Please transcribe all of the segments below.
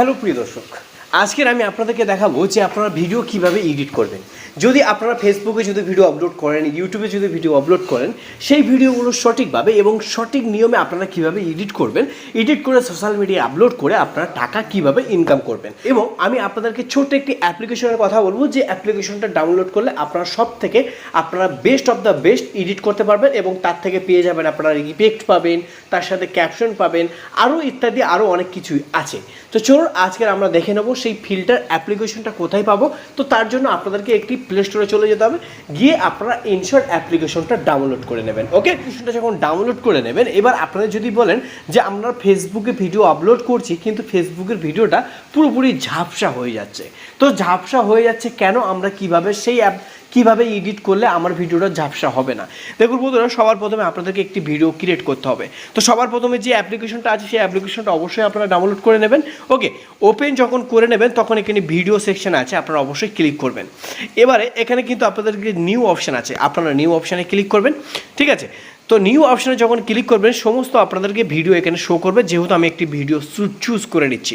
Hello প্রিয় দর্শক, আজকের আমি আপনাদেরকে দেখাবো যে আপনারা ভিডিও কিভাবে এডিট করবেন। যদি আপনারা ফেসবুকে যদি ভিডিও আপলোড করেন, ইউটিউবে যদি ভিডিও আপলোড করেন, সেই ভিডিওগুলো সঠিকভাবে এবং সঠিক নিয়মে আপনারা কিভাবে এডিট করবেন, এডিট করে সোশ্যাল মিডিয়ায় আপলোড করে আপনারা টাকা কিভাবে ইনকাম করবেন। এবং আমি আপনাদেরকে ছোট্ট একটি অ্যাপ্লিকেশনের কথা বলবো, যে অ্যাপ্লিকেশনটা ডাউনলোড করলে আপনারা সব থেকে আপনারা best of the best edit করতে পারবেন এবং তার থেকে পেয়ে যাবেন আপনারা ইফেক্ট পাবেন, তার সাথে ক্যাপশন পাবেন, আরও ইত্যাদি আরও অনেক কিছুই আছে। তো চলুন আজকের আমরা দেখে নেবো সেই ফিল্টার অ্যাপ্লিকেশনটা কোথায় পাবো। তো তার জন্য আপনাদেরকে একটি প্লে স্টোরে চলে যেতে হবে, গিয়ে আপনারা ইনশর্ট অ্যাপ্লিকেশনটা ডাউনলোড করে নেবেন। ওকে, অ্যাপ্লিকেশনটা যখন ডাউনলোড করে নেবেন, এবার আপনারা যদি বলেন যে আমরা ফেসবুকে ভিডিও আপলোড করছি কিন্তু ফেসবুকের ভিডিওটা পুরোপুরি ঝাপসা হয়ে যাচ্ছে, তো ঝাপসা হয়ে যাচ্ছে কেন, আমরা কিভাবে সেই কিভাবে এডিট করলে আমার ভিডিওটা ঝাপসা হবে না। দেখুন বন্ধুরা, সবার প্রথমে আপনাদেরকে একটি ভিডিও ক্রিয়েট করতে হবে। তো সবার প্রথমে যে অ্যাপ্লিকেশনটা আছে সেই অ্যাপ্লিকেশনটা অবশ্যই আপনারা ডাউনলোড করে নেবেন। ওকে, ওপেন যখন করে নেবেন তখন এখানে ভিডিও সেকশন আছে, আপনারা অবশ্যই ক্লিক করবেন। এবারে এখানে কিন্তু আপনাদেরকে নিউ অপশান আছে, আপনারা নিউ অপশানে ক্লিক করবেন। ঠিক আছে, তো নিউ অপশানে যখন ক্লিক করবেন সমস্ত আপনাদেরকে ভিডিও এখানে শো করবে। যেহেতু আমি একটি ভিডিও চুজ করে নিচ্ছি,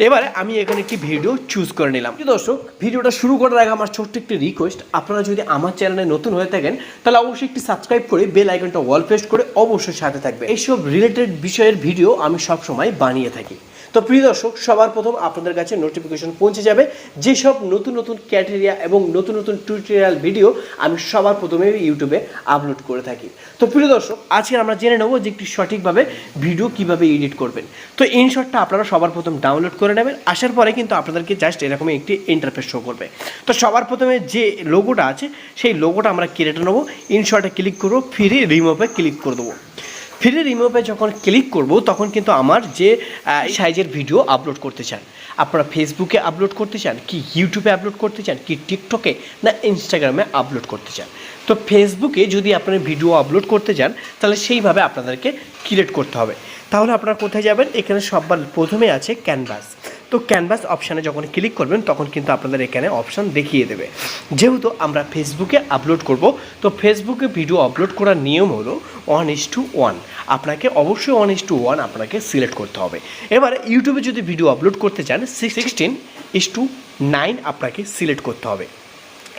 এবারে আমি এখানে একটি ভিডিও চুজ করে নিলাম। দর্শক, ভিডিওটা শুরু করার আগে আমার ছোট্ট একটি রিকোয়েস্ট, আপনারা যদি আমার চ্যানেলে নতুন হয়ে থাকেন তাহলে অবশ্যই একটি সাবস্ক্রাইব করে বেল আইকনটা অল প্রেস করে অবশ্যই সাথে থাকবে। এইসব রিলেটেড বিষয়ের ভিডিও আমি সবসময় বানিয়ে থাকি। তো প্রিয় দর্শক, সবার প্রথম আপনাদের কাছে নোটিফিকেশন পৌঁছে যাবে যেসব নতুন নতুন ক্যাটেরিয়া এবং নতুন নতুন টিউটোরিয়াল ভিডিও আমি সবার প্রথমে ইউটিউবে আপলোড করে থাকি। তো প্রিয় দর্শক, আজকে আমরা জেনে নেব যে একটি সঠিকভাবে ভিডিও কিভাবে এডিট করবেন। তো ইনশর্টটা আপনারা সবার প্রথম ডাউনলোড করে নেবেন। আসার পরে কিন্তু আপনাদেরকে জাস্ট এরকমই একটি ইন্টারফেস শো করবে। তো সবার প্রথমে যে লোগোটা আছে সেই লোগোটা আমরা কেটে নেবো, ইনশর্টে ক্লিক করবো, ফিরে রিমুভে ক্লিক করে দেবো। ফিরে রিমুভে যখন ক্লিক করব তখন কিন্তু আমার যে সাইজের ভিডিও আপলোড করতে চান, আপনারা ফেসবুকে আপলোড করতে চান, কি ইউটিউবে আপলোড করতে চান, কি টিকটকে না ইনস্টাগ্রামে আপলোড করতে চান। তো ফেসবুকে যদি আপনারা ভিডিও আপলোড করতে চান তাহলে সেইভাবে আপনাদেরকে ক্রিয়েট করতে হবে। তাহলে আপনারা কোথায় যাবেন, এখানে সবার প্রথমে আছে ক্যানভাস। তো ক্যানভাস অপশানে যখন ক্লিক করবেন তখন কিন্তু আপনাদের এখানে অপশান দেখিয়ে দেবে। যেহেতু আমরা ফেসবুকে আপলোড করব, তো ফেসবুকে ভিডিও আপলোড করার নিয়ম হলো 1:1। আপনাকে অবশ্যই 1:1 আপনাকে সিলেক্ট করতে হবে। এবার ইউটিউবে যদি ভিডিও আপলোড করতে চান 16:9 আপনাকে সিলেক্ট করতে হবে।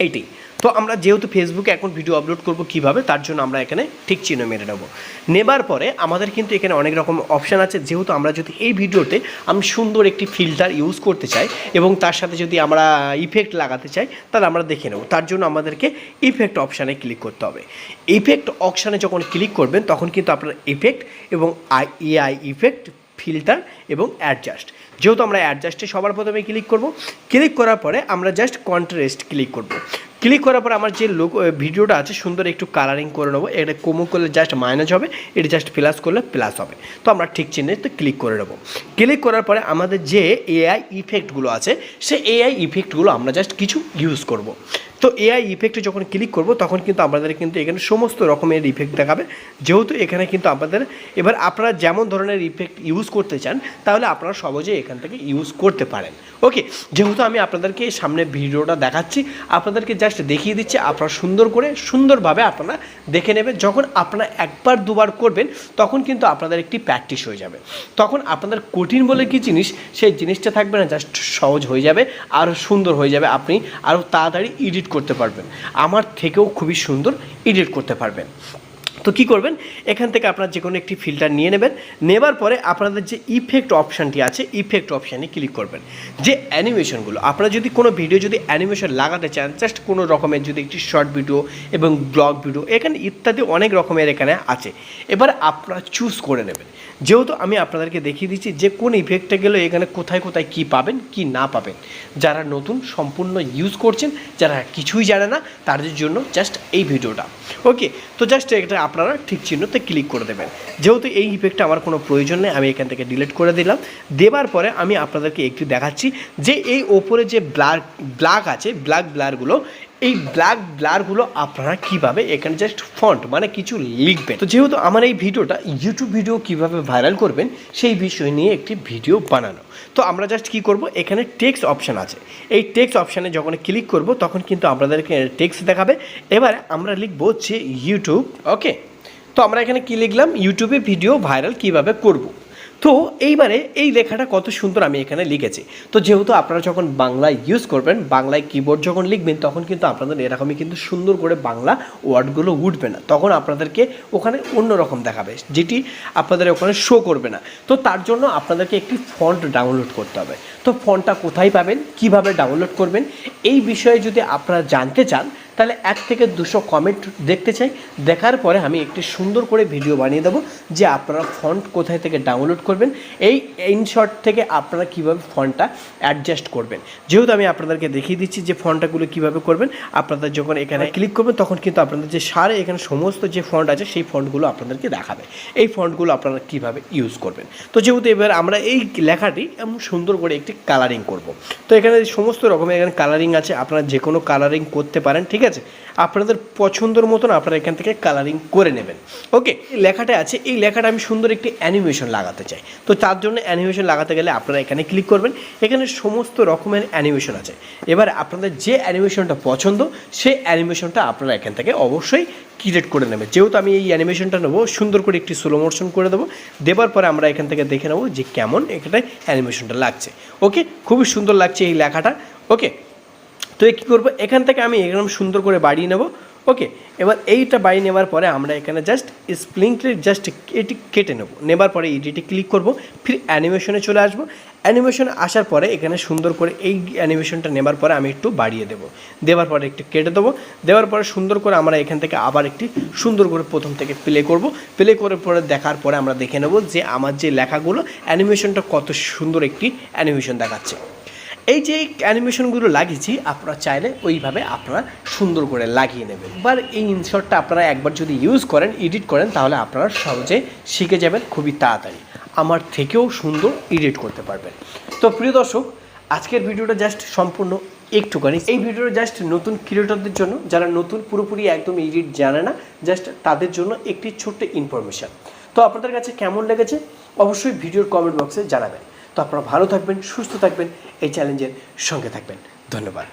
এইটাই। তো আমরা যেহেতু ফেসবুকে এখন ভিডিও আপলোড করব কিভাবে, তার জন্য আমরা এখানে ঠিক চিহ্ন মেরে নেব। নেবার পরে আমাদের কিন্তু এখানে অনেক রকম অপশান আছে। যেহেতু আমরা যদি এই ভিডিওতে আমি সুন্দর একটি ফিল্টার ইউজ করতে চাই এবং তার সাথে যদি আমরা ইফেক্ট লাগাতে চাই তাহলে আমরা দেখে নেব। তার জন্য আমাদেরকে ইফেক্ট অপশানে ক্লিক করতে হবে। ইফেক্ট অপশানে যখন ক্লিক করবেন তখন কিন্তু আপনার ইফেক্ট এবং এআই ইফেক্ট, ফিল্টার এবং অ্যাডজাস্ট, যেহেতু আমরা অ্যাডজাস্টে সবার প্রথমে ক্লিক করব। ক্লিক করার পরে আমরা জাস্ট কন্ট্রাস্ট ক্লিক করব। ক্লিক করার পর আমার যে ভিডিওটা আছে সুন্দর একটু কালারিং করে নেবো। এটা কমো করলে জাস্ট মাইনাস হবে, এটা জাস্ট প্লাস করলে প্লাস হবে। তো আমরা ঠিক চিহ্নে তো ক্লিক করে নেবো। ক্লিক করার পরে আমাদের যে এআই ইফেক্টগুলো আছে সেই এআই ইফেক্টগুলো আমরা জাস্ট কিছু ইউজ করব। তো এআই ইফেক্টে যখন ক্লিক করব তখন কিন্তু আমাদের কিন্তু এখানে সমস্ত রকমের ইফেক্ট দেখাবে। যেহেতু এখানে কিন্তু আপনাদের এবার আপনারা যেমন ধরনের ইফেক্ট ইউজ করতে চান তাহলে আপনারা সহজেই এখান থেকে ইউজ করতে পারেন। ওকে, যেহেতু আমি আপনাদেরকে সামনে ভিডিওটা দেখাচ্ছি, আপনাদেরকে জাস্ট দেখিয়ে দিচ্ছি, আপনারা সুন্দর করে সুন্দরভাবে আপনারা দেখে নেবেন। যখন আপনারা একবার দুবার করবেন তখন কিন্তু আপনাদের একটি প্র্যাকটিস হয়ে যাবে। তখন আপনাদের কঠিন বলে কি জিনিস সেই জিনিসটা থাকবে না, জাস্ট সহজ হয়ে যাবে, আরও সুন্দর হয়ে যাবে, আপনি আরও তাড়াতাড়ি এডিট করতে পারবেন, আমার থেকেও খুবই সুন্দর এডিট করতে পারবেন। তো কী করবেন, এখান থেকে আপনারা যে কোনো একটি ফিল্টার নিয়ে নেবেন। নেবার পরে আপনাদের যে ইফেক্ট অপশানটি আছে ইফেক্ট অপশানে ক্লিক করবেন। যে অ্যানিমেশনগুলো আপনারা যদি কোনো ভিডিও যদি অ্যানিমেশন লাগাতে চান, জাস্ট কোনো রকমের যদি একটি শর্ট ভিডিও এবং ব্লগ ভিডিও এখানে ইত্যাদি অনেক রকমের এখানে আছে, এবার আপনারা চুজ করে নেবেন। যেহেতু আমি আপনাদেরকে দেখিয়ে দিচ্ছি যে কোন ইফেক্টটা গেলে এখানে কোথায় কোথায় কী পাবেন কি না পাবেন। যারা নতুন সম্পূর্ণ ইউজ করছেন, যারা কিছুই জানে না তাদের জন্য জাস্ট এই ভিডিওটা। ওকে, তো জাস্ট এটা আপনারা ঠিক চিহ্নতে ক্লিক করে দেবেন। যেহেতু এই ইফেক্টটা আমার কোনো প্রয়োজন নেই, আমি এখান থেকে ডিলিট করে দিলাম। দেবার পরে আমি আপনাদেরকে একটু দেখাচ্ছি যে এই ওপরে যে ব্ল্যাক আছে, ব্লারগুলো, এই ব্লারগুলো আপনারা কিভাবে এখানে জাস্ট ফন্ট মানে কিছু লিখবেন। তো যেহেতু আমার এই ভিডিওটা ইউটিউব ভিডিও কিভাবে ভাইরাল করবেন সেই বিষয় নিয়ে একটি ভিডিও বানানো, তো আমরা জাস্ট কি করব, এখানে টেক্সট অপশান আছে, এই টেক্সট অপশানে যখন ক্লিক করব তখন কিন্তু আপনাদেরকে টেক্সট দেখাবে। এবার আমরা লিখবো যে ইউটিউব। ওকে, তো আমরা এখানে কি লিখলাম, ইউটিউবে ভিডিও ভাইরাল কিভাবে করব। তো এইবারে এই লেখাটা কত সুন্দর আমি এখানে লিখেছি। তো যেহেতু আপনারা যখন বাংলায় ইউজ করবেন, বাংলায় কিবোর্ড যখন লিখবেন, তখন কিন্তু আপনাদের এরকমই কিন্তু সুন্দর করে বাংলা ওয়ার্ডগুলো উঠবে না, তখন আপনাদেরকে ওখানে অন্যরকম দেখাবে, যেটি আপনাদের ওখানে শো করবে না। তো তার জন্য আপনাদেরকে একটি ফন্ট ডাউনলোড করতে হবে। তো ফন্টটা কোথায় পাবেন, কিভাবে ডাউনলোড করবেন, এই বিষয়ে যদি আপনারা জানতে চান তাহলে 1 থেকে 200 কমেন্ট দেখতে চাই। দেখার পরে আমি একটি সুন্দর করে ভিডিও বানিয়ে দেবো যে আপনারা ফন্ট কোথায় থেকে ডাউনলোড করবেন, এই ইনশর্ট থেকে আপনারা কীভাবে ফন্টটা অ্যাডজাস্ট করবেন। যেহেতু আমি আপনাদেরকে দেখিয়ে দিচ্ছি যে ফন্টটাগুলো কীভাবে করবেন। আপনারা যখন এখানে ক্লিক করবেন তখন কিন্তু আপনাদের যে সারে এখানে সমস্ত যে ফন্ট আছে সেই ফন্টগুলো আপনাদেরকে দেখাবে, এই ফন্টগুলো আপনারা কীভাবে ইউজ করবেন। তো যেহেতু এবার আমরা এই লেখাটি এমন সুন্দর করে একটি কালারিং করব। তো এখানে সমস্ত রকমের এখানে কালারিং আছে, আপনারা যে কোনো কালারিং করতে পারেন, ঠিক আছে। আপনাদের পছন্দের মতন আপনারা এখান থেকে কালারিং করে নেবেন। ওকে, লেখাটা আছে, এই লেখাটা আমি সুন্দর একটি অ্যানিমেশন লাগাতে চাই। তো তার জন্য অ্যানিমেশন লাগাতে গেলে আপনারা এখানে ক্লিক করবেন, এখানে সমস্ত রকমের অ্যানিমেশন আছে। এবার আপনাদের যে অ্যানিমেশনটা পছন্দ সেই অ্যানিমেশনটা আপনারা এখান থেকে অবশ্যই ক্রিয়েট করে নেবেন। যেহেতু আমি এই অ্যানিমেশনটা নেবো, সুন্দর করে একটি স্লো মোশন করে দেবো, দেওয়ার পরে আমরা এখান থেকে দেখে নেবো যে কেমন এখানে অ্যানিমেশনটা লাগছে। ওকে, খুবই সুন্দর লাগছে এই লেখাটা। ওকে, তো কী করবো, এখান থেকে আমি এরকম সুন্দর করে বাড়িয়ে নেব। ওকে, এবার এইটা বাড়িয়ে নেওয়ার পরে আমরা এখানে জাস্ট স্প্লিংকে জাস্ট এটি কেটে নেবার পরে এডিটে ক্লিক করব, ফির অ্যানিমেশনে চলে আসব। অ্যানিমেশনে আসার পরে এখানে সুন্দর করে এই অ্যানিমেশনটা নেবার পরে আমি একটু বাড়িয়ে দেবো, দেওয়ার পরে একটু কেটে দেবো, দেওয়ার পরে সুন্দর করে আমরা এখান থেকে আবার একটি সুন্দর করে প্রথম থেকে প্লে করব। প্লে করে পরে দেখার পরে আমরা দেখে নেব যে আমার যে লেখাগুলো অ্যানিমেশনটা কত সুন্দর একটি অ্যানিমেশন দেখাচ্ছে। এই যে অ্যানিমেশনগুলো লাগিয়েছি আপনারা চাইলে ওইভাবে আপনারা সুন্দর করে লাগিয়ে নেবেন। এবার এই ইনশর্টটা আপনারা একবার যদি ইউজ করেন, এডিট করেন, তাহলে আপনারা সহজে শিখে যাবেন খুবই তাড়াতাড়ি, আমার থেকেও সুন্দর এডিট করতে পারবেন। তো প্রিয় দর্শক, আজকের ভিডিওটা জাস্ট সম্পূর্ণ একটুখানি, এই ভিডিওটা জাস্ট নতুন ক্রিয়েটরদের জন্য, যারা নতুন পুরোপুরি একদম এডিট জানে না, জাস্ট তাদের জন্য একটি ছোট্ট ইনফরমেশান। তো আপনাদের কাছে কেমন লেগেছে অবশ্যই ভিডিওর কমেন্ট বক্সে জানাবেন। তো আপনারা ভালো থাকবেন, সুস্থ থাকবেন, এই চ্যালেঞ্জের সঙ্গে থাকবেন। ধন্যবাদ।